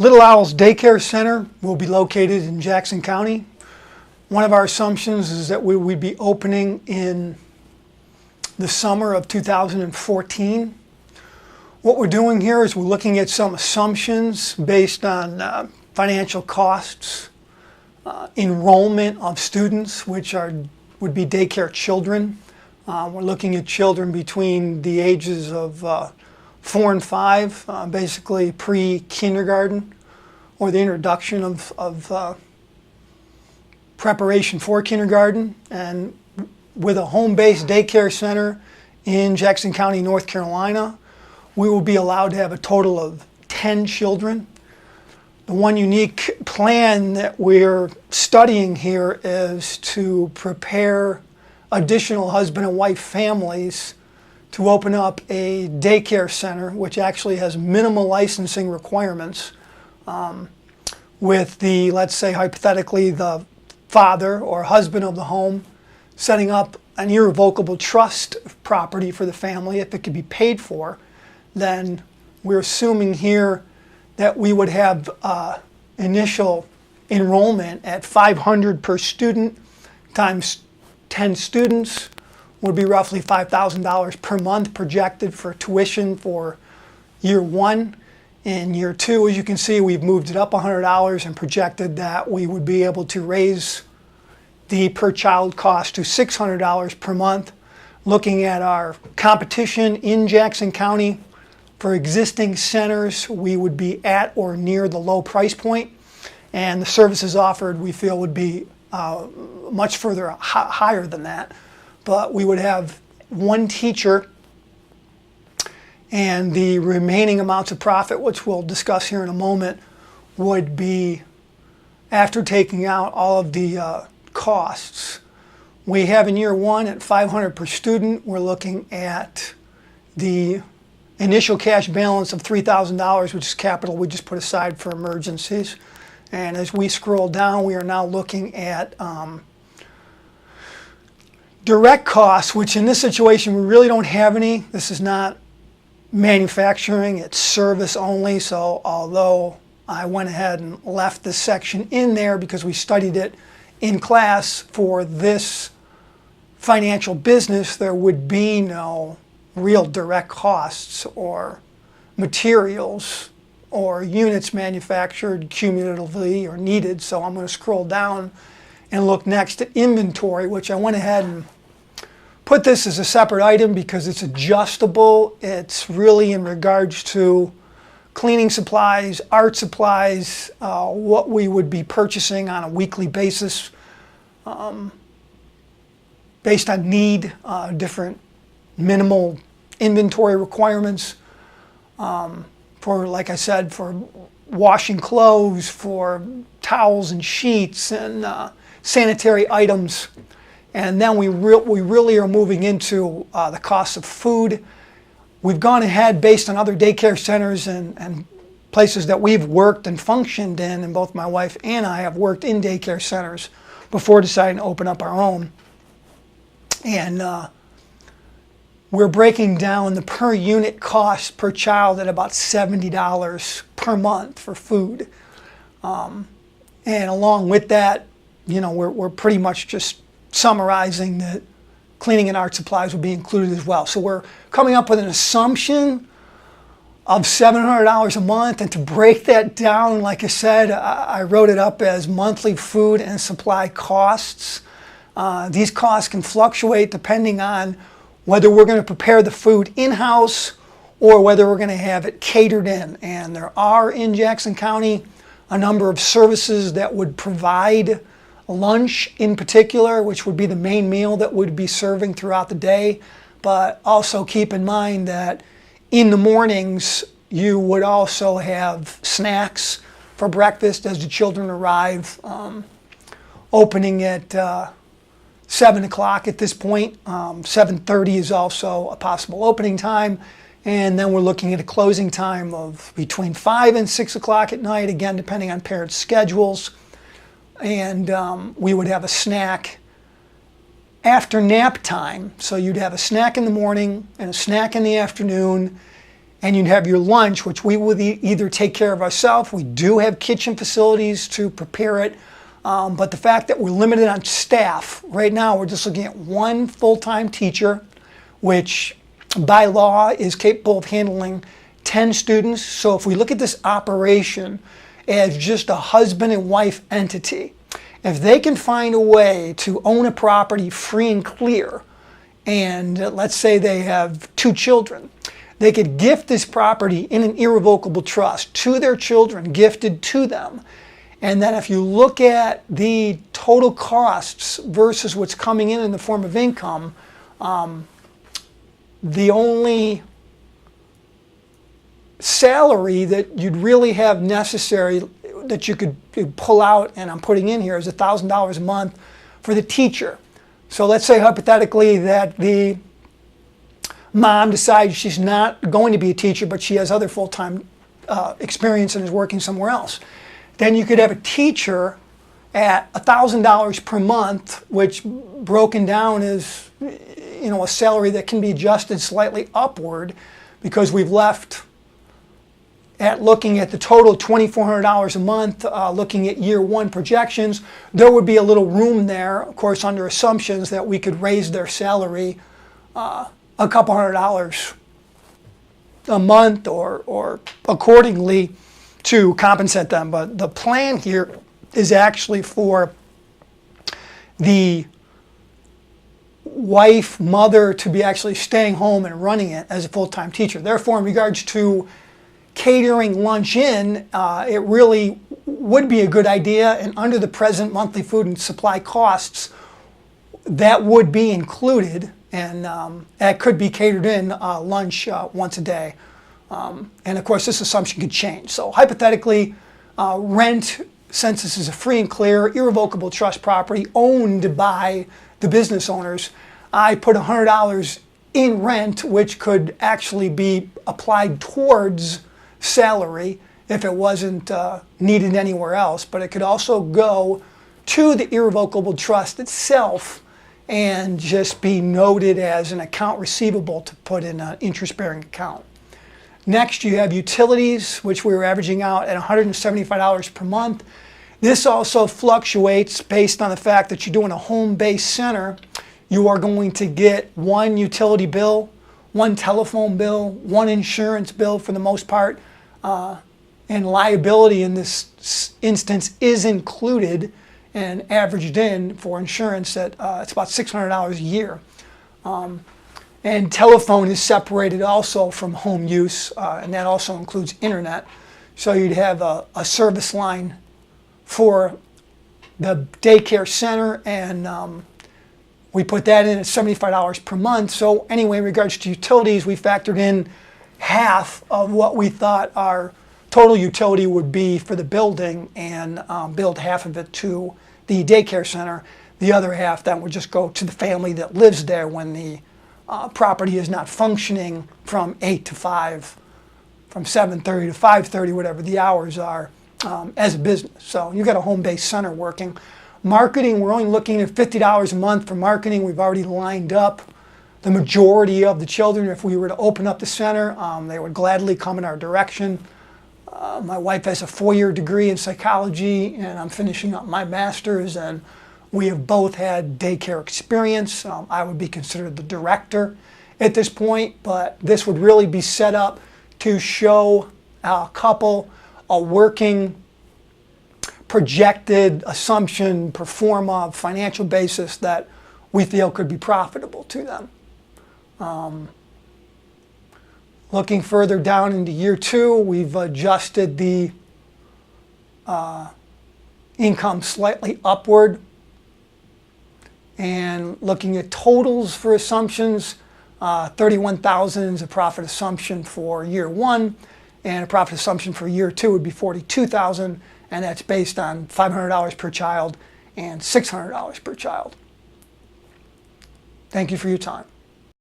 Little Owls Daycare Center will be located in Jackson County. One of our assumptions is that we would be opening in the summer of 2014. What we're doing here is we're looking at some assumptions based on financial costs, enrollment of students, which would be daycare children. We're looking at children between the ages of 4 and 5, basically pre-kindergarten, or the introduction of preparation for kindergarten, and with a home-based daycare center in Jackson County, North Carolina, we will be allowed to have a total of 10 children. The one unique plan that we're studying here is to prepare additional husband and wife families to open up a daycare center, which actually has minimal licensing requirements, with the, let's say hypothetically, the father or husband of the home setting up an irrevocable trust property for the family. If it could be paid for, then we're assuming here that we would have initial enrollment at $500 per student times 10 students would be roughly $5,000 per month projected for tuition for year 1. In year 2, as you can see, we've moved it up $100 and projected that we would be able to raise the per child cost to $600 per month. Looking at our competition in Jackson County, for existing centers, we would be at or near the low price point, and the services offered we feel would be much further higher than that. But we would have one teacher, and the remaining amounts of profit, which we'll discuss here in a moment, would be after taking out all of the costs. We have in year 1 at $500 per student, we're looking at the initial cash balance of $3,000, which is capital we just put aside for emergencies. And as we scroll down, we are now looking at direct costs, which in this situation we really don't have any. This is not manufacturing, it's service only. So although I went ahead and left this section in there because we studied it in class for this financial business, there would be no real direct costs or materials or units manufactured cumulatively or needed. So I'm going to scroll down and look next at inventory, which I went ahead and put this as a separate item because it's adjustable. It's really in regards to cleaning supplies, art supplies, what we would be purchasing on a weekly basis based on need, different minimal inventory requirements for, like I said, for washing clothes, for towels and sheets and sanitary items. And then we really are moving into the cost of food. We've gone ahead based on other daycare centers and places that we've worked and functioned in, and both my wife and I have worked in daycare centers before deciding to open up our own. And we're breaking down the per unit cost per child at about $70 per month for food. And along with that, you know, we're pretty much just summarizing that cleaning and art supplies will be included as well. So we're coming up with an assumption of $700 a month, and to break that down, like I said, I wrote it up as monthly food and supply costs. These costs can fluctuate depending on whether we're going to prepare the food in-house or whether we're going to have it catered in. And there are in Jackson County a number of services that would provide lunch in particular, which would be the main meal that we'd be serving throughout the day. But also keep in mind that in the mornings you would also have snacks for breakfast as the children arrive, opening at 7 o'clock at this point. 7:30 is also a possible opening time. And then we're looking at a closing time of between 5 and 6 o'clock at night, again, depending on parents' schedules. And we would have a snack after nap time. So you'd have a snack in the morning and a snack in the afternoon. and you'd have your lunch, which we would either take care of ourselves. We do have kitchen facilities to prepare it, but the fact that we're limited on staff, right now we're just looking at one full-time teacher, which by law is capable of handling 10 students. So if we look at this operation as just a husband and wife entity, if they can find a way to own a property free and clear, and let's say they have 2 children, they could gift this property in an irrevocable trust to their children, gifted to them. And then if you look at the total costs versus what's coming in the form of income, the only salary that you'd really have necessary that you could pull out, and I'm putting in here, is $1,000 a month for the teacher. So let's say hypothetically that the mom decides she's not going to be a teacher, but she has other full-time experience and is working somewhere else. Then you could have a teacher at $1,000 per month, which broken down is, a salary that can be adjusted slightly upward, because we've left at looking at the total $2,400 a month, looking at year 1 projections. There would be a little room there, of course, under assumptions that we could raise their salary a couple $100 a month or accordingly to compensate them. But the plan here is actually for the wife, mother, to be actually staying home and running it as a full-time teacher. Therefore, in regards to catering lunch in, it really would be a good idea, and under the present monthly food and supply costs, that would be included, and that could be catered in lunch once a day. And of course, this assumption could change. So hypothetically, rent, since this is a free and clear, irrevocable trust property owned by the business owners, I put $100 in rent, which could actually be applied towards salary if it wasn't needed anywhere else, but it could also go to the irrevocable trust itself and just be noted as an account receivable to put in an interest-bearing account. Next, you have utilities, which we were averaging out at $175 per month. This also fluctuates based on the fact that you're doing a home-based center. You are going to get one utility bill, one telephone bill, one insurance bill for the most part, and liability in this instance is included and averaged in for insurance at it's about $600 a year. And telephone is separated also from home use, and that also includes internet. So you'd have a service line for the daycare center, and we put that in at $75 per month. So anyway, in regards to utilities, we factored in half of what we thought our total utility would be for the building, and billed half of it to the daycare center. The other half then would just go to the family that lives there when the property is not functioning from 8 to 5, from 7:30 to 5:30, whatever the hours are, as a business. So you've got a home-based center working. Marketing, we're only looking at $50 a month for marketing. We've already lined up the majority of the children. If we were to open up the center, they would gladly come in our direction. My wife has a 4-year degree in psychology, and I'm finishing up my master's, and we have both had daycare experience. I would be considered the director at this point, but this would really be set up to show a couple a working, projected assumption, pro forma, financial basis that we feel could be profitable to them. Looking further down into year 2, we've adjusted the income slightly upward. And looking at totals for assumptions, 31,000 is a profit assumption for year 1, and a profit assumption for year 2 would be 42,000, and that's based on $500 per child and $600 per child. Thank you for your time.